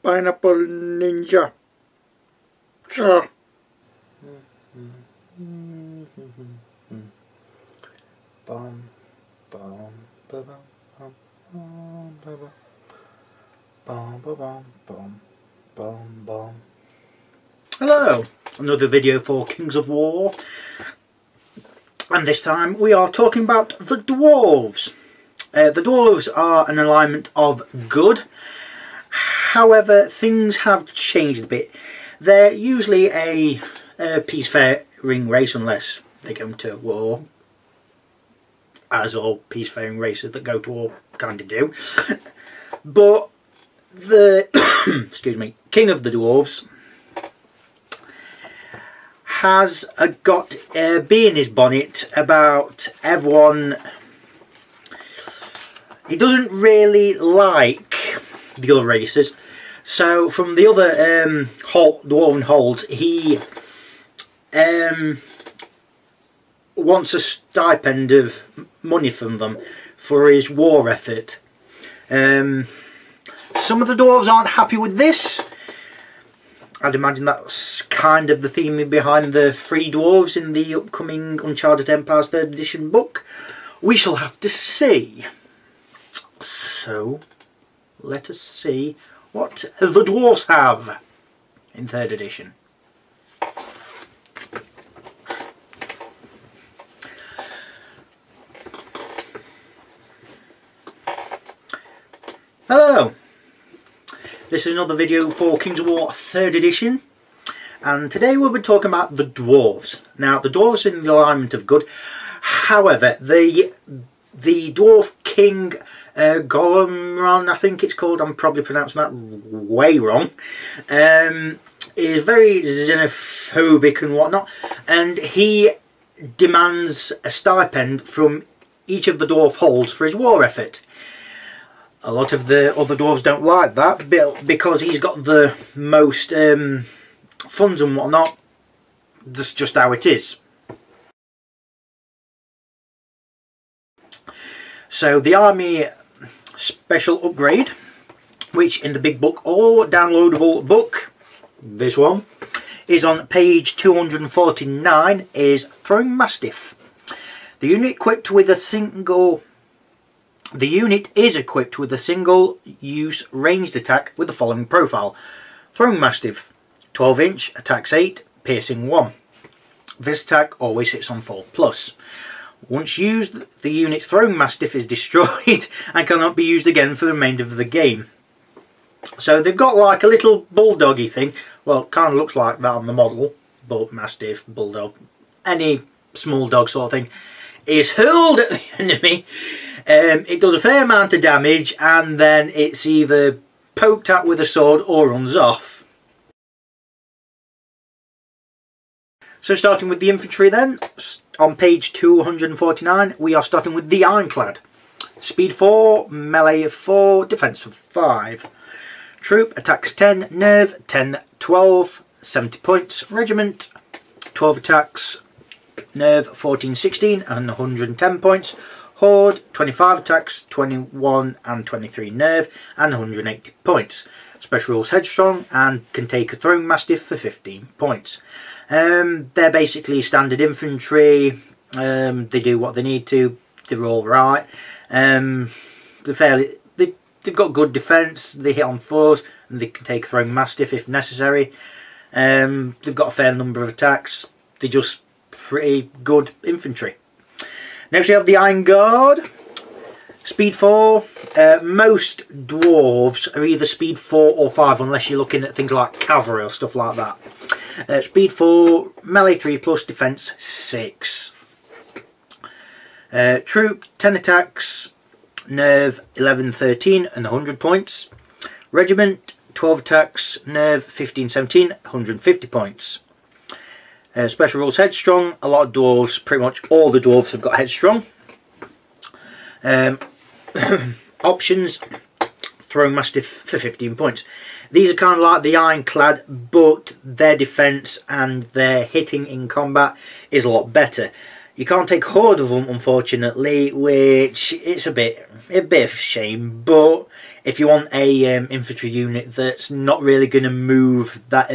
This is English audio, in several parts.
pineapple ninja. So. Bum, bum, ba bum, bum, ba bum, bum, ba bum, bum, bum, bum. Hello, another video for Kings of War, and this time we are talking about the Dwarves. The Dwarves are an alignment of good. However, things have changed a bit. They're usually a peacefaring race unless they go to war, as all peacefaring races that go to war kind of do. But the excuse me, King of the Dwarves has got a bee in his bonnet about everyone. He doesn't really like the other races. So from the other dwarven holds, he wants a stipend of money from them for his war effort. Some of the dwarves aren't happy with this. I'd imagine that's kind of the theme behind the three dwarves in the upcoming Uncharted Empires 3rd edition book. We shall have to see. So let us see what the dwarves have in 3rd edition. Hello! This is another video for Kings of War 3rd edition, and today we'll be talking about the Dwarves. Now, the Dwarves are in the alignment of good. However, the Dwarf King Golemran, I think it's called, I'm probably pronouncing that way wrong, is very xenophobic and whatnot, and he demands a stipend from each of the dwarf holds for his war effort. A lot of the other dwarves don't like that because he's got the most funds and whatnot. That's just how it is. So the army special upgrade, which in the big book or downloadable book, this one, is on page 249, is Throwing Mastiff. The unit is equipped with a single-use ranged attack with the following profile. Throwing Mastiff, 12-inch, attacks 8, piercing 1. This attack always hits on 4+. Once used, the unit's Throwing Mastiff is destroyed and cannot be used again for the remainder of the game. So they've got like a little bulldoggy thing. Well, it kind of looks like that on the model, but Mastiff, bulldog, any small dog sort of thing, is hurled at the enemy. It does a fair amount of damage, and then it's either poked at with a sword or runs off. So starting with the infantry then, on page 249 we are starting with the Ironclad. Speed 4, melee of 4, defense of 5. Troop, attacks 10, nerve 10, 12, 70 points. Regiment, 12 attacks, nerve 14, 16 and 110 points. Horde, 25 attacks, 21 and 23 nerve and 180 points. Special rules headstrong and can take a Throwing Mastiff for 15 points. They're basically standard infantry. They do what they need to. They're all right. They've got good defence. They hit on 4s and they can take a Throwing Mastiff if necessary. They've got a fair number of attacks. They're just pretty good infantry. Next we have the Iron Guard. Speed 4. Most dwarves are either speed 4 or 5 unless you're looking at things like Cavalry or stuff like that. Speed 4, melee 3+, defense 6. Troop, 10 attacks, nerve 11, 13 and 100 points. Regiment, 12 attacks, nerve 15, 17, 150 points. Special rules headstrong. A lot of dwarves, pretty much all the dwarves have got headstrong. Options, Throwing Mastiff for 15 points. These are kind of like the Ironclad, but their defence and their hitting in combat is a lot better. You can't take Horde of them, unfortunately, which it's a bit of a shame, but if you want a infantry unit that's not really going to move that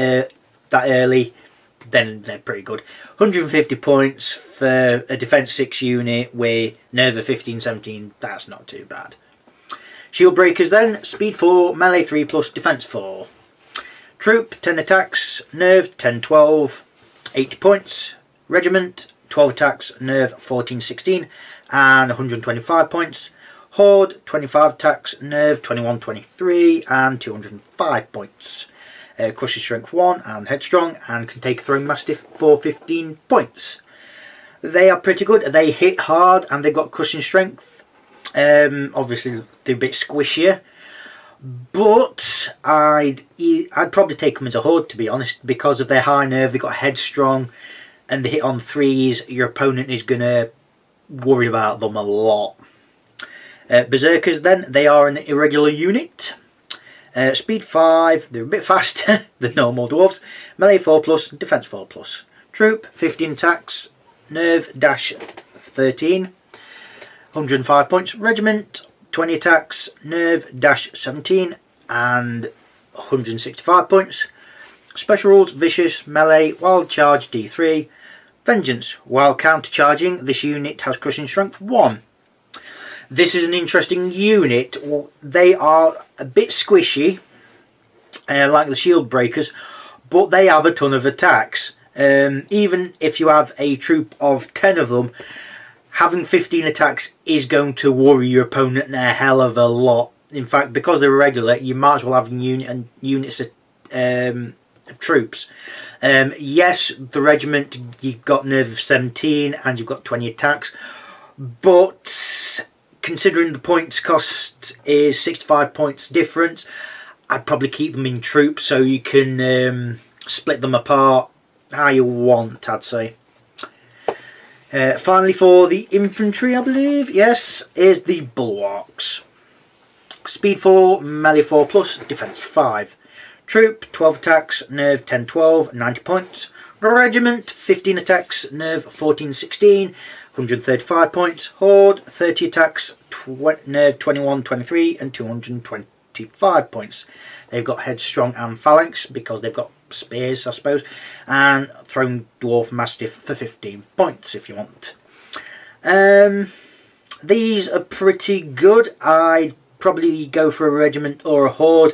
early, then they're pretty good. 150 points for a defense 6 unit with nerve of 15-17, that's not too bad. Shield breakers then, speed 4, melee 3 plus, defense 4. Troop, 10 attacks, nerve 10-12, 80 points. Regiment, 12 attacks, nerve 14-16 and 125 points. Horde, 25 attacks, nerve 21-23 and 205 points. Crushing strength 1 and headstrong, and can take a throwing mastiff for 15 points. They are pretty good. They hit hard and they've got crushing strength. Obviously they're a bit squishier, but I'd probably take them as a horde, to be honest, because of their high nerve. They've got headstrong and they hit on 3s. Your opponent is going to worry about them a lot. Berserkers then, they are an irregular unit. Speed 5, they're a bit faster than normal dwarves. Melee 4 plus, defense 4 plus. Troop, 15 attacks, nerve dash 13, 105 points. Regiment, 20 attacks, nerve dash 17 and 165 points. Special rules, vicious, melee, wild charge D3. Vengeance, while counter-charging, this unit has crushing strength 1. This is an interesting unit. They are a bit squishy, like the shield breakers, but they have a ton of attacks. Even if you have a troop of 10 of them, having 15 attacks is going to worry your opponent a hell of a lot. In fact, because they're irregular, you might as well have units of troops. Yes, the regiment, you've got nerve of 17 and you've got 20 attacks, but considering the points cost is 65 points difference, I'd probably keep them in troops so you can split them apart how you want, I'd say. Finally, for the infantry, I believe, yes, is the bulwarks. Speed 4, melee 4 plus, defense 5. Troop, 12 attacks, nerve 10-12, 90 points. Regiment, 15 attacks, nerve 14-16, 135 points. Horde, 30 attacks, nerve 21-23 and 225 points. They've got headstrong and phalanx because they've got spears, I suppose, and thrown dwarf mastiff for 15 points if you want. These are pretty good. I'd probably go for a regiment or a horde.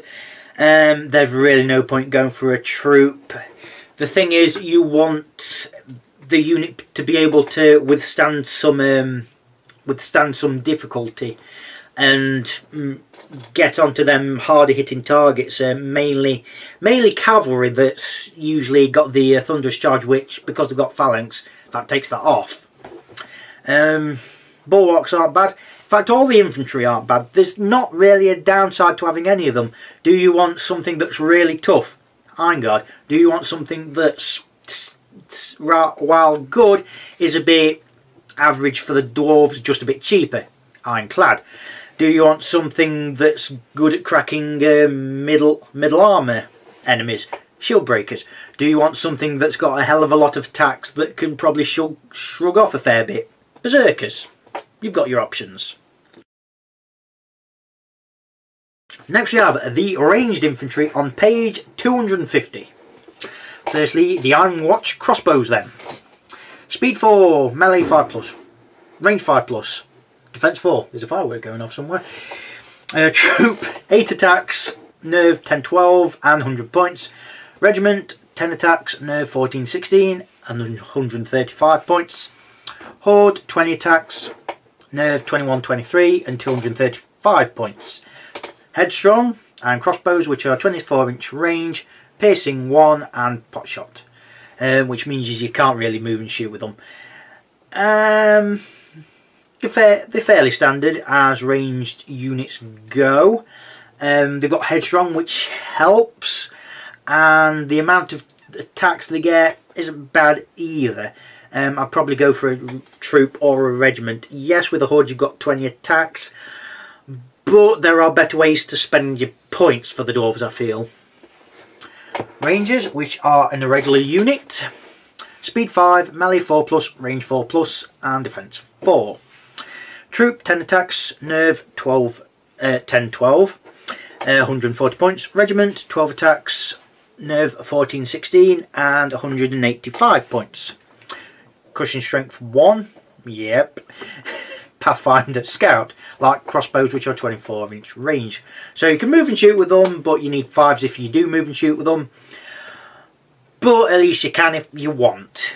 There's really no point going for a troop. The thing is, you want the unit to be able to withstand some difficulty and get onto them harder hitting targets. Mainly cavalry that's usually got the thunderous charge, which because they've got phalanx, that takes that off. Bulwarks aren't bad. In fact, all the infantry aren't bad. There's not really a downside to having any of them. Do you want something that's really tough? Ironguard. Do you want something that's, while good, is a bit average for the dwarves, just a bit cheaper? Ironclad. Do you want something that's good at cracking middle armour enemies? Shield breakers. Do you want something that's got a hell of a lot of attacks that can probably shrug off a fair bit? Berserkers. You've got your options. Next we have the ranged infantry on page 250. Firstly, the Iron Watch crossbows then. Speed 4, melee 5 plus, range 5 plus, defense 4. There's a firework going off somewhere. Troop, 8 attacks, nerve 10-12 and 100 points. Regiment, 10 attacks, nerve 14-16 and 135 points. Horde, 20 attacks, nerve 21-23 and 235 points. Headstrong and crossbows, which are 24-inch range, piercing 1 and pot shot, which means you can't really move and shoot with them. They're fairly standard as ranged units go. They've got headstrong, which helps, and the amount of attacks they get isn't bad either. I'd probably go for a troop or a regiment. Yes, with a horde you've got 20 attacks, but there are better ways to spend your points for the dwarves, I feel. Rangers, which are an irregular unit. Speed 5, melee 4 plus, range 4 plus and defense 4. Troop, 10 attacks, nerve 10-12. 140 points. Regiment, 12 attacks, nerve 14-16 and 185 points. Crushing strength 1, yep. Pathfinder scout, like crossbows which are 24-inch range. So you can move and shoot with them, but you need 5s if you do move and shoot with them. But at least you can if you want.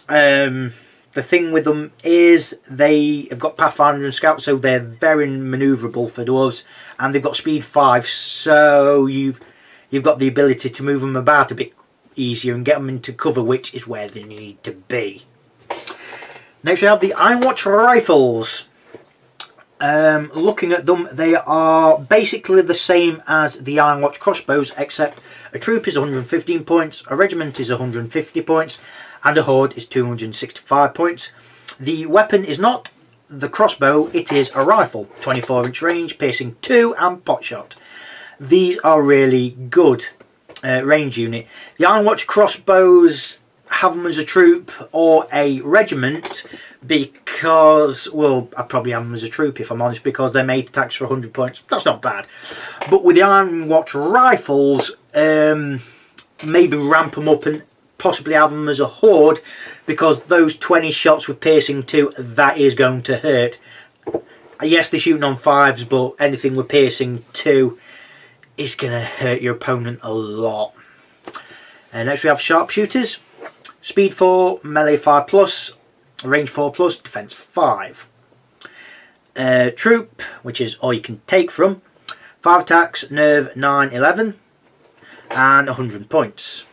The thing with them is they have got Pathfinder and Scout, so they're very manoeuvrable for dwarves, and they've got speed 5, so you've got the ability to move them about a bit easier and get them into cover, which is where they need to be. Next we have the Ironwatch Rifles. Looking at them, they are basically the same as the Ironwatch Crossbows, except a troop is 115 points, a regiment is 150 points, and a horde is 265 points. The weapon is not the crossbow, it is a rifle, 24-inch range, piercing 2 and pot shot. These are really good range unit. The Ironwatch Crossbows have them as a troop or a regiment because, well, I'd probably have them as a troop if I'm honest, because they're made attacks for 100 points. That's not bad. But with the Ironwatch Rifles, maybe ramp them up and possibly have them as a horde, because those 20 shots with piercing 2, that is going to hurt. Yes, they're shooting on 5s, but anything with piercing 2 is going to hurt your opponent a lot. Next we have sharpshooters. Speed 4, melee 5+, range 4+, defense 5. Troop, which is all you can take from, 5 attacks, nerve 9-11 and 100 points.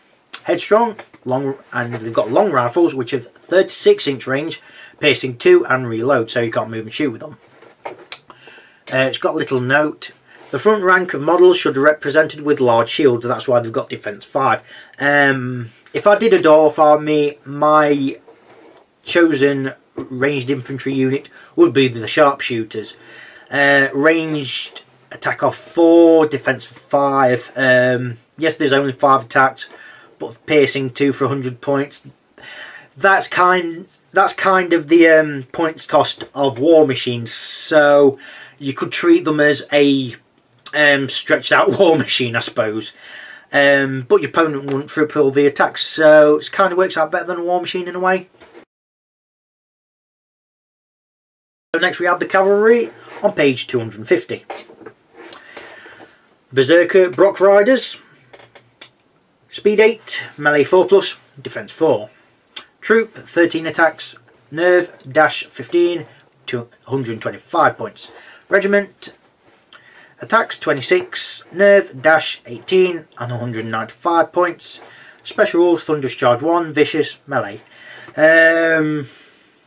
Headstrong, long, and they've got long rifles which have 36-inch range, piercing 2 and reload, so you can't move and shoot with them. It's got a little note. The front rank of models should be represented with large shields, that's why they've got defense 5. If I did a dwarf army, my chosen ranged infantry unit would be the sharpshooters. Ranged attack of 4, defense 5. Yes, there's only 5 attacks, but piercing 2 for 100 points. That's kind of the points cost of war machines. So you could treat them as a stretched out war machine, I suppose. But your opponent wouldn't triple the attacks, so it kind of works out better than a war machine in a way. So next we have the Cavalry on page 250. Berserker Brock Riders. Speed 8, melee 4+, defense 4. Troop, 13 attacks, nerve, dash 15 to 125 points. Regiment, attacks 26, nerve, dash 18 and 195 points. Special rules, Thunderous Charge 1, vicious, melee. The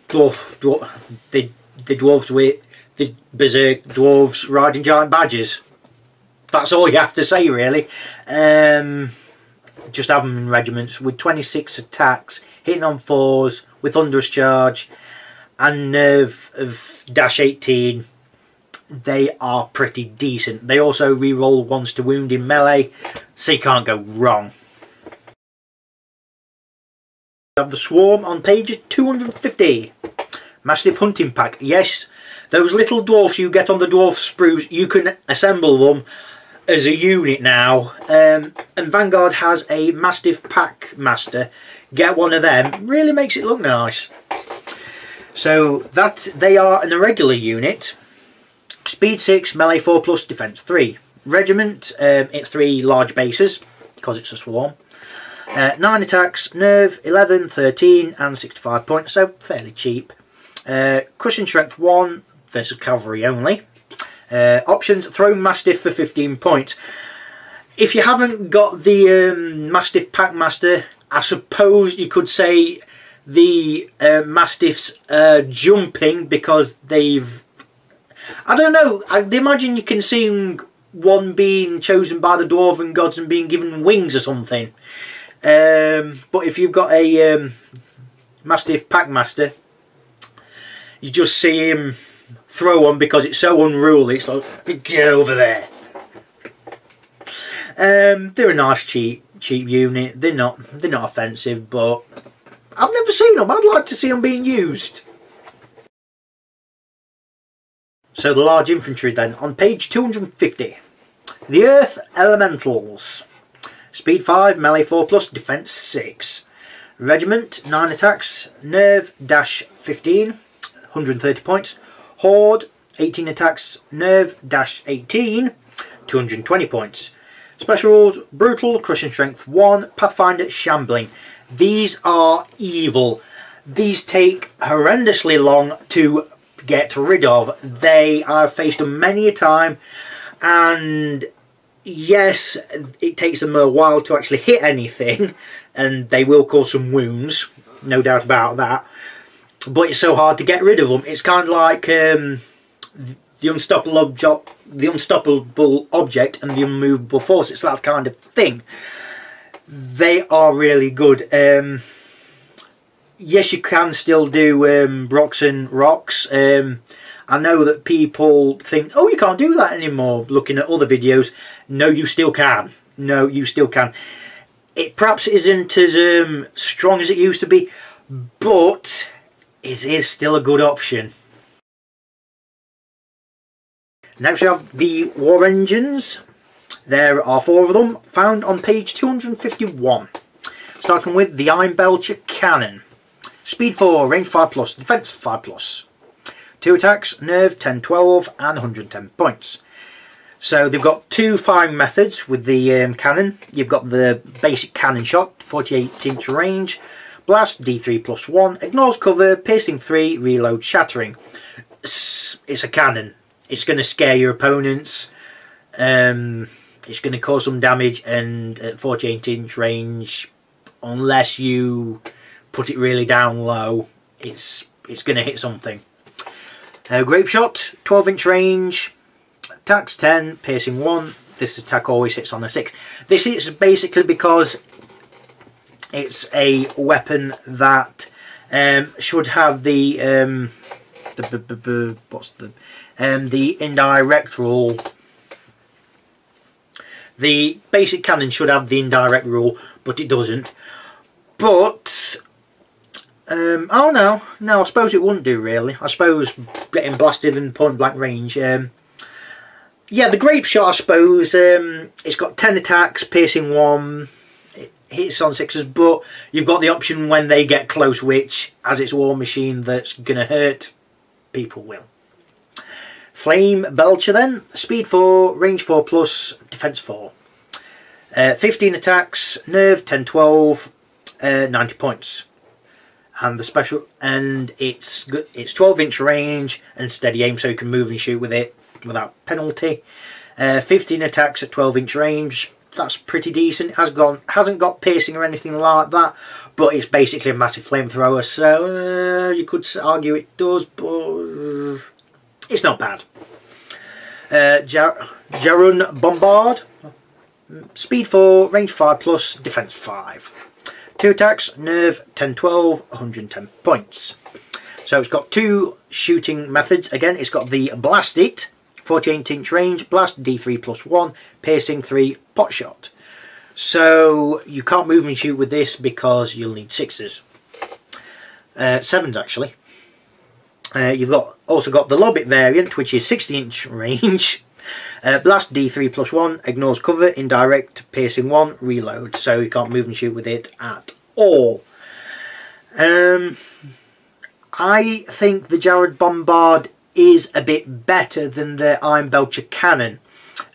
dwarves with the berserk dwarves riding giant badges. That's all you have to say really. Just have them in regiments with 26 attacks, hitting on 4s with Thunderous Charge and nerve of dash 18. They are pretty decent. They also reroll 1s to wound in melee, so you can't go wrong. We have the Swarm on page 250. Massive hunting pack. Yes, those little dwarfs you get on the dwarf sprues, you can assemble them as a unit now. And Vanguard has a Mastiff Pack Master. Get one of them. Really makes it look nice. So that they are an irregular unit. Speed 6, melee 4+, defense 3. Regiment, it's 3 large bases because it's a swarm. 9 attacks, nerve 11, 13 and 65 points, so fairly cheap. Crushing strength 1 versus cavalry only. Options, throw Mastiff for 15 points. If you haven't got the Mastiff Packmaster, I suppose you could say the Mastiffs jumping because they've... I don't know, I'd imagine you can see one being chosen by the Dwarven gods and being given wings or something. But if you've got a Mastiff Packmaster, you just see him throw one because it's so unruly. It's like, get over there. They're a nice cheap unit. They're not offensive, but I've never seen them. I'd like to see them being used. So the large infantry then on page 250. The Earth Elementals. Speed 5, melee 4+, defense 6. Regiment, 9 attacks, nerve -15, 130 points. Horde, 18 attacks, nerve -18, 220 points. Special rules, brutal, crushing strength 1, Pathfinder, shambling. These are evil. These take horrendously long to get rid of. I've faced them many a time, and yes, it takes them a while to actually hit anything, and they will cause some wounds, no doubt about that. But it's so hard to get rid of them. It's kind of like the unstoppable object and the unmovable force. It's that kind of thing. They are really good. Yes, you can still do Brox and Rocks. I know that people think, oh, you can't do that anymore, looking at other videos. No, you still can. No, you still can. It perhaps isn't as strong as it used to be, but it is still a good option. Next we have the War Engines. There are 4 of them, found on page 251. Starting with the Iron Belcher Cannon. Speed 4, range 5+, defense 5+. 2 attacks, nerve 10, 12 and 110 points. So they've got 2 firing methods with the cannon. You've got the basic cannon shot, 48-inch range, blast D3+1, ignores cover, piercing 3, reload, shattering. It's a cannon. It's going to scare your opponents. It's going to cause some damage, and at 48-inch range, unless you put it really down low, it's going to hit something. Grape Shot, 12-inch range, attacks 10, piercing 1. This attack always hits on a 6. This is basically because it's a weapon that should have the indirect rule. The basic cannon should have the indirect rule, but it doesn't. But oh no, I suppose it wouldn't do really. I suppose getting blasted in point blank range. Yeah, the Grape Shot, I suppose, it's got 10 attacks, piercing 1, it hits on 6s, but you've got the option when they get close, which, as it's a war machine that's going to hurt, people will. Flame Belcher then, speed 4, range 4+, defense 4. 15 attacks, nerve 10, 12, 90 points. And the special, and it's 12-inch range and steady aim, so you can move and shoot with it without penalty. 15 attacks at 12-inch range. That's pretty decent. Hasn't got piercing or anything like that, but it's basically a massive flamethrower, so you could argue it does, but it's not bad. Jarun Bombard, speed 4, range 5+, defense 5. 2 attacks, nerve 10, 12, 110 points. So it's got 2 shooting methods. Again, it's got the Blast It, 48-inch range, blast D3+1, piercing 3, pot shot. So you can't move and shoot with this because you'll need 6s. 7s actually. You've also got the Lobbit variant, which is 60-inch range. Blast D3+1, ignores cover, indirect, piercing 1, reload. So you can't move and shoot with it at all. I think the Jarun Bombard is a bit better than the Iron Belcher Cannon.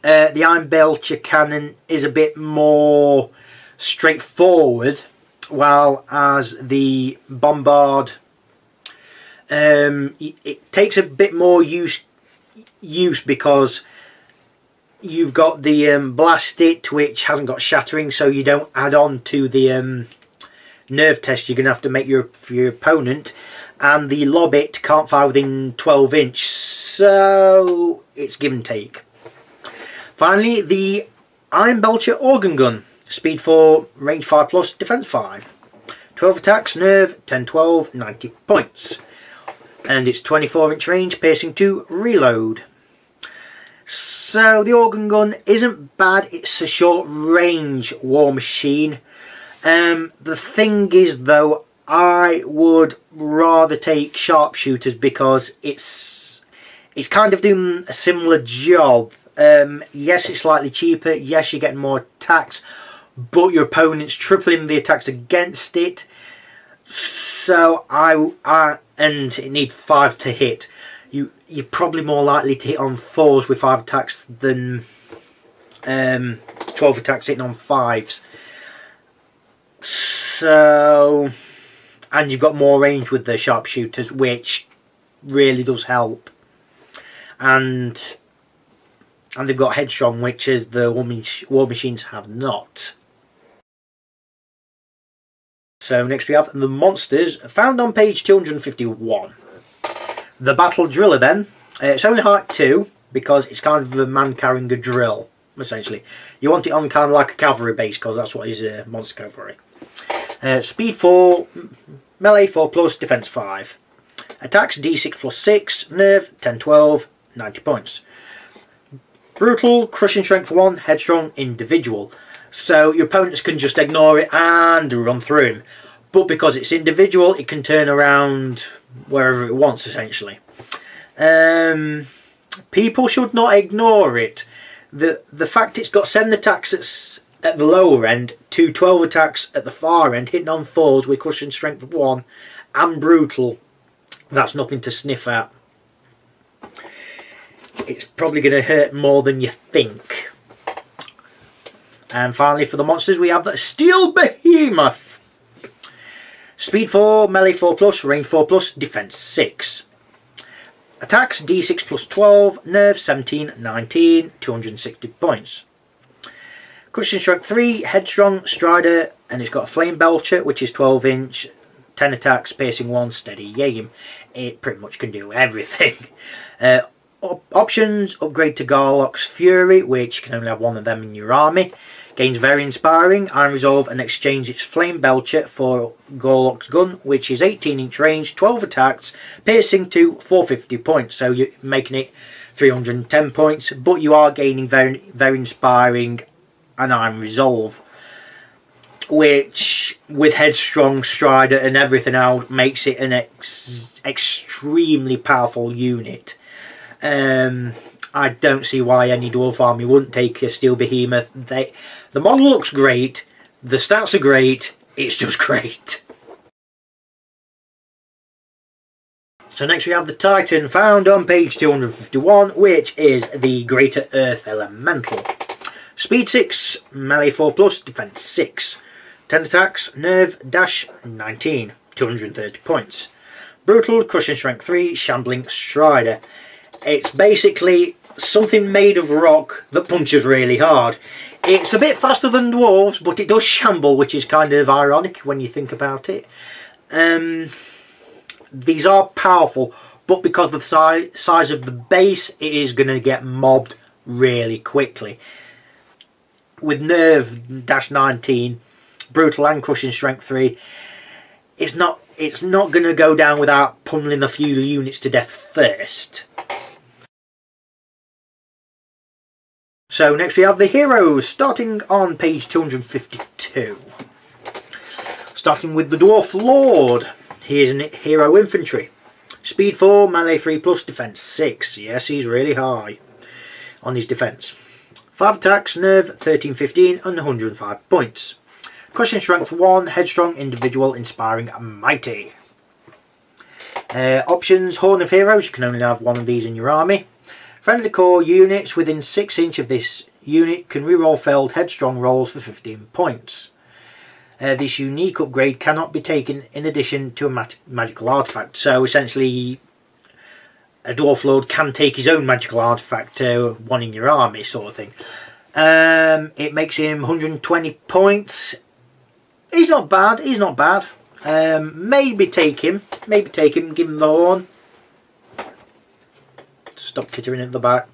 The Iron Belcher Cannon is a bit more straightforward, while as the Bombard, it takes a bit more use because you've got the Blast It, which hasn't got shattering, so you don't add on to the nerve test you're going to have to make for your opponent, and the Lob It can't fire within 12-inch, so it's give and take. Finally, the Iron Belcher Organ Gun, speed 4, range 5+, defense 5. 12 attacks, nerve 10, 12, 90 points. And it's 24-inch range, piercing 2, reload. So the organ gun isn't bad. It's a short range war machine. The thing is though, I would rather take sharpshooters because it's kind of doing a similar job. Yes, it's slightly cheaper. Yes, you're getting more attacks, but your opponent's tripling the attacks against it. So and it needs 5 to hit. You're probably more likely to hit on 4s with 5 attacks than 12 attacks hitting on 5s. So, and you've got more range with the sharpshooters, which really does help. And they've got headstrong, which is the war machines have not. So next we have the monsters, found on page 251. The battle driller then. It's only height 2 because it's kind of a man carrying a drill, essentially. You want it on kind of like a cavalry base because that's what is a monster cavalry. Speed 4, melee 4 plus, defense 5. Attacks d6 plus 6, nerve 10, 12, 90 points. Brutal, crushing strength 1, headstrong, individual. So your opponents can just ignore it and run through him. But because it's individual, it can turn around wherever it wants, essentially. People should not ignore it. The fact it's got 7 attacks at the lower end to 12 attacks at the far end, hitting on 4s with crushing strength 1 and brutal, that's nothing to sniff at. It's probably going to hurt more than you think. And finally for the monsters we have the Steel Behemoth. Speed 4, melee 4 plus, range 4 plus, defense 6. Attacks d6 plus 12, nerve 17, 19, 260 points. Crushing strength 3, headstrong, strider, and it's got a flame belcher which is 12 inch, 10 attacks, piercing 1, steady aim. It pretty much can do everything. Options, upgrade to Garlock's Fury, which you can only have one of them in your army. Gains very inspiring, Iron Resolve, and exchange its flame belcher for Garlock's gun, which is 18 inch range, 12 attacks, piercing to 450 points. So you're making it 310 points, but you are gaining very, very inspiring and Iron Resolve, which with headstrong, strider and everything else makes it an extremely powerful unit. I don't see why any dwarf army wouldn't take a Steel Behemoth. The model looks great, the stats are great, it's just great. So next we have the Titan, found on page 251, which is the Greater Earth Elemental. Speed 6, melee 4 plus, defense 6. 10 attacks, nerve, dash 19, 230 points. Brutal, crushing strength 3, shambling strider. It's basically something made of rock that punches really hard. It's a bit faster than dwarves, but it does shamble, which is kind of ironic when you think about it. These are powerful, but because of the size of the base, it is going to get mobbed really quickly. With nerve dash 19, brutal and crushing strength 3, it's not going to go down without pummeling a few units to death first. So next we have the heroes, starting on page 252. Starting with the Dwarf Lord. He is a hero infantry. Speed 4, melee 3 plus, defense 6. Yes, he's really high on his defense. 5 attacks, nerve 13, 15 and 105 points. Crushing strength 1, headstrong, individual, inspiring and mighty. Options, Horn of Heroes, you can only have one of these in your army. Friendly core units within 6 inch of this unit can reroll failed headstrong rolls for 15 points. This unique upgrade cannot be taken in addition to a magical artifact. So essentially a Dwarf Lord can take his own magical artifact to one in your army sort of thing. It makes him 120 points. He's not bad, he's not bad. Maybe take him, give him the horn. Stop tittering at the back.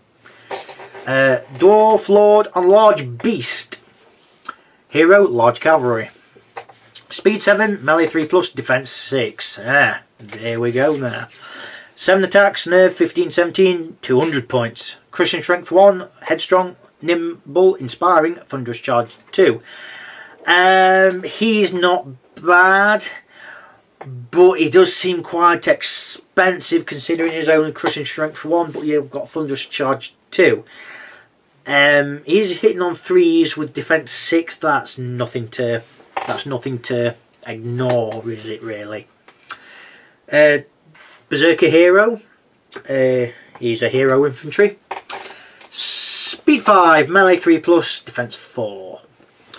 Dwarf Lord on Large Beast. Hero, Large Cavalry. Speed 7, melee 3 plus, defense 6. Ah, there we go now. 7 attacks, nerve 15, 17, 200 points. Crushing strength 1, headstrong, nimble, inspiring, thunderous charge 2. He's not bad, but he does seem quite expensive considering his only crushing strength 1, but you've got thunderous charge 2. He's hitting on 3s with defense 6. That's nothing to ignore, is it really? Berserker hero. He's a hero infantry. Speed 5, melee 3+, defense 4.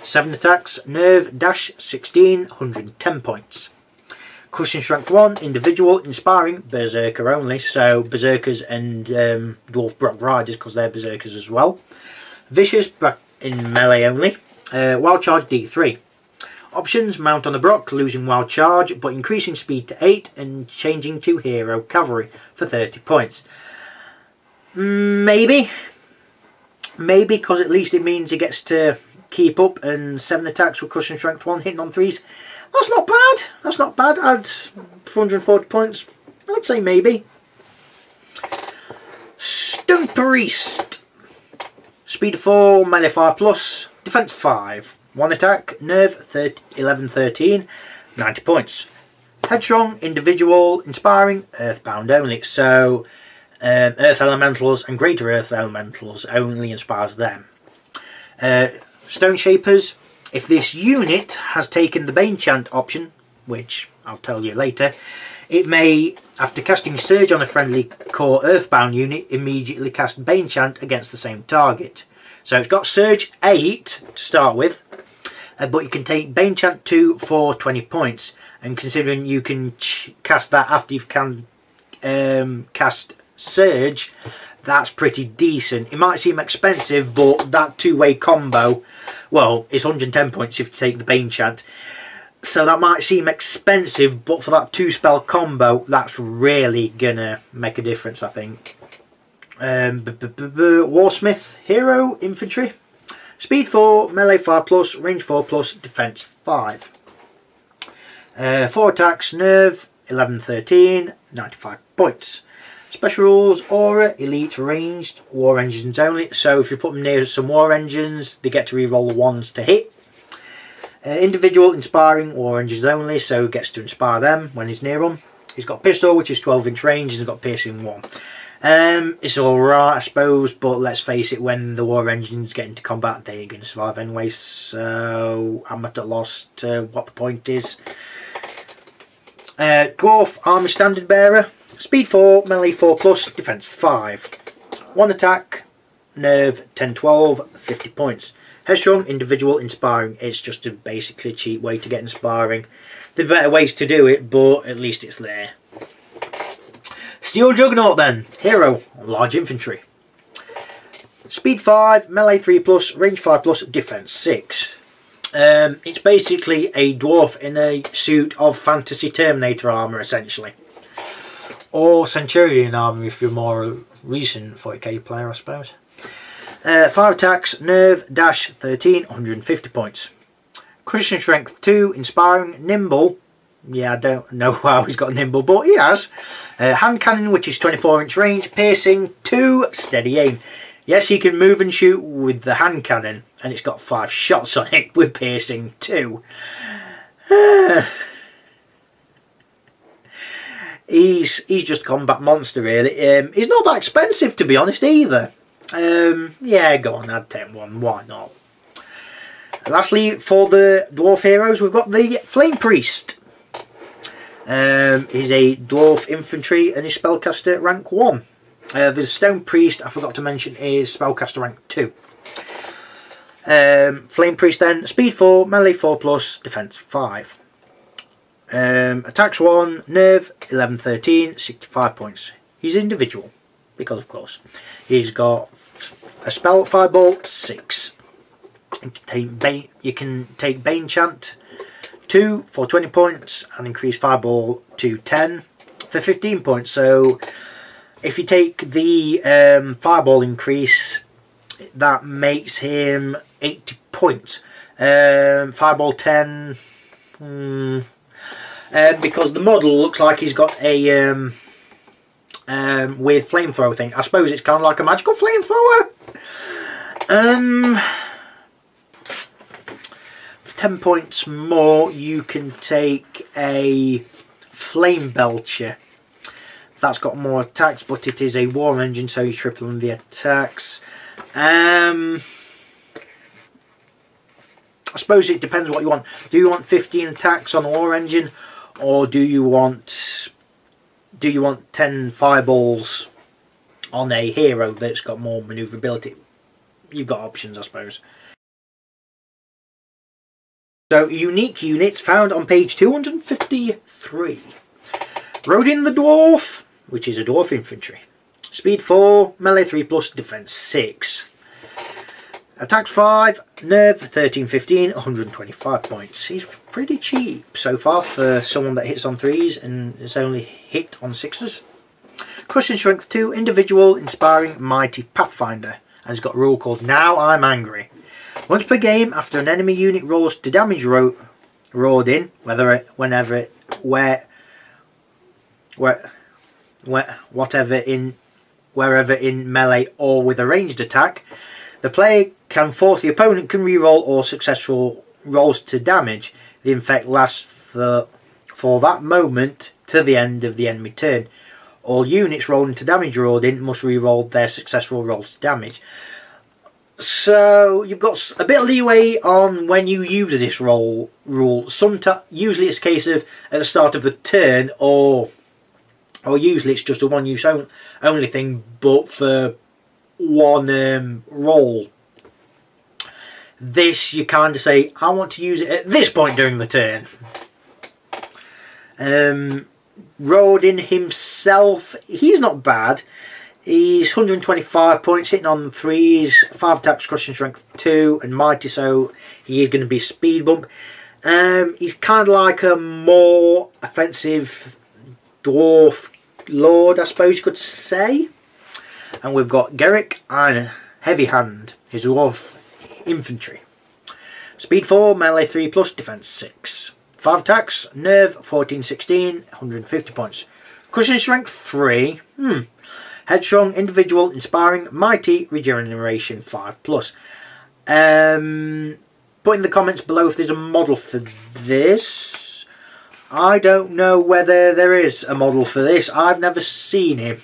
7 attacks, nerve, dash 16, 110 points. Crushing strength 1, individual, inspiring, berserker only. So berserkers and dwarf Brock riders, because they're berserkers as well. Vicious, in melee only. Wild charge D3. Options: mount on the Brock, losing wild charge, but increasing speed to 8 and changing to hero cavalry for 30 points. Maybe, because at least it means he gets to keep up, and 7 attacks with crushing strength 1, hitting on 3s. That's not bad. That's not bad. I'd 440 points. I'd say maybe. Stone Priest. Speed 4, melee 5+, defense 5. 1 attack, nerve 11, 13, 90 points. Headstrong, individual, inspiring, earthbound only. So earth elementals and greater earth elementals only inspires them. Stone Shapers. If this unit has taken the Banechant option, which I'll tell you later, it may, after casting Surge on a friendly core Earthbound unit, immediately cast Banechant against the same target. So it's got Surge 8 to start with, but you can take Banechant 2 for 20 points. And considering you can cast that after you've cast Surge, that's pretty decent. It might seem expensive, but that two-way combo, well, it's 110 points if you take the Banechant. So that might seem expensive, but for that 2-spell combo, that's really gonna make a difference, I think. Warsmith, hero, infantry. Speed 4, melee 5+, range 4+, defense 5. 4 attacks, nerve 11, 13, 95 points. Special rules: aura, elite, ranged, war engines only. So if you put them near some war engines, they get to reroll the ones to hit. Individual, inspiring, war engines only, so he gets to inspire them when he's near them. He's got pistol, which is 12-inch range, and he's got piercing 1. It's alright, I suppose, but let's face it, when the war engines get into combat, they're going to survive anyway, so I'm at a loss to what the point is. Dwarf, army standard bearer. Speed 4, melee 4+, defense 5. 1 attack, nerve 10, 12, 50 points. Headstrong, individual, inspiring. It's just a basically cheap way to get inspiring. There are better ways to do it, but at least it's there. Steel Juggernaut then, hero, large infantry. Speed 5, melee 3+, range 5+, defense 6. It's basically a dwarf in a suit of fantasy Terminator armour, essentially. Or Centurion armour if you're more a recent 40k player, I suppose. 5 attacks, nerve, dash 13, 150 points. Crushing strength 2, inspiring, nimble. Yeah, I don't know how he's got nimble, but he has. Hand cannon, which is 24-inch range, piercing 2, steady aim. Yes, he can move and shoot with the hand cannon, and it's got 5 shots on it with piercing 2. He's just a combat monster, really. He's not that expensive, to be honest, either. Yeah, go on, I'd take one. Why not? Lastly, for the dwarf heroes, we've got the Flame Priest. He's a dwarf infantry and is spellcaster rank 1. The Stone Priest, I forgot to mention, is spellcaster rank 2. Flame Priest then, speed 4, melee 4+, defense 5. Attacks 1, nerve 11, 13, 65 points. He's individual, because of course. He's got a spell fireball 6. You can take Banechant 2 for 20 points and increase fireball to 10 for 15 points. So if you take the fireball increase, that makes him 80 points. Fireball 10, because the model looks like he's got a weird flamethrower thing. I suppose it's kind of like a magical flamethrower. 10 points more, you can take a Flame Belcher. That's got more attacks, but it is a war engine, so you're tripling the attacks. I suppose it depends what you want. Do you want 15 attacks on a war engine, or do you want 10 fireballs on a hero that's got more manoeuvrability? You've got options, I suppose. So, unique units found on page 253. Rodin the Dwarf, which is a dwarf infantry. Speed 4, melee 3+, defense 6. Attacks 5, nerve 13-15, 125 points. He's pretty cheap so far for someone that hits on 3s and is only hit on 6s. Crushing strength 2, individual, inspiring, mighty Pathfinder. And he's got a rule called Now I'm Angry. Once per game, after an enemy unit rolls to damage Rodin, wherever in melee or with a ranged attack, the player can force the opponent can reroll all successful rolls to damage. The effect lasts for that moment to the end of the enemy turn. All units rolling to damage Rodin must reroll their successful rolls to damage. So you've got a bit of leeway on when you use this rule. Usually it's a case of at the start of the turn, or usually it's just a one use only thing, but for one roll. This you kind of say, I want to use it at this point during the turn. Rodin himself, he's not bad. He's 125 points, hitting on 3s, 5 attacks, crushing strength 2, and mighty, so he is going to be speed bump. He's kind of like a more offensive dwarf lord, I suppose you could say. And we've got Garrick and Heavy Hand, his dwarf infantry. Speed 4, melee 3+, defense 6. 5 attacks, nerve 14-16, 150 points. Crushing strength 3. Headstrong, individual, inspiring, mighty, regeneration 5+. Put in the comments below if there's a model for this. I don't know whether there is a model for this. I've never seen him.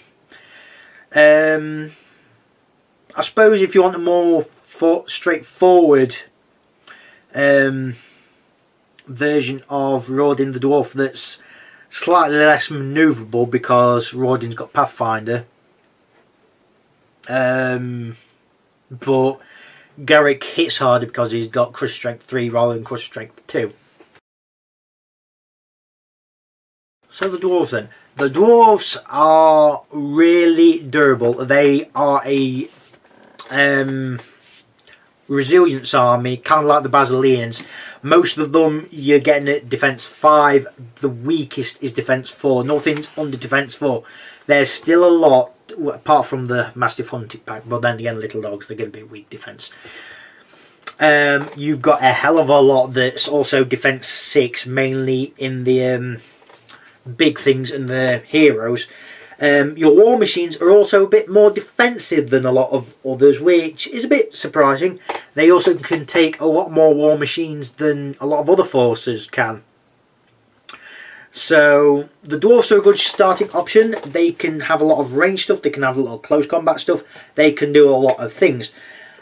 I suppose if you want a more straightforward version of Rodin the Dwarf that's slightly less manoeuvrable, because Rodin's got Pathfinder. But Garrick hits harder because he's got crush strength 3 rather than crush strength 2. So the dwarves then. The dwarves are really durable. They are a resilience army, kind of like the Basileans. Most of them you're getting at defense 5. The weakest is defense 4. Nothing's under defense 4. There's still a lot, apart from the Mastiff Hunting Pack, but then again, little dogs, they're going to be weak defense. You've got a hell of a lot that's also defense 6, mainly in the big things and the heroes. Your war machines are also a bit more defensive than a lot of others, which is a bit surprising. They also can take a lot more war machines than a lot of other forces can. So the dwarves are a good starting option. They can have a lot of range stuff, they can have a lot of close combat stuff, they can do a lot of things.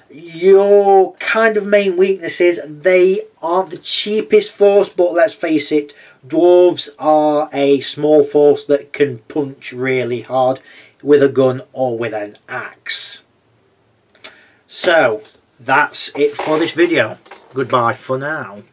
Your kind of main weakness is they aren't the cheapest force, but let's face it, dwarves are a small force that can punch really hard with a gun or with an axe. So that's it for this video. Goodbye for now.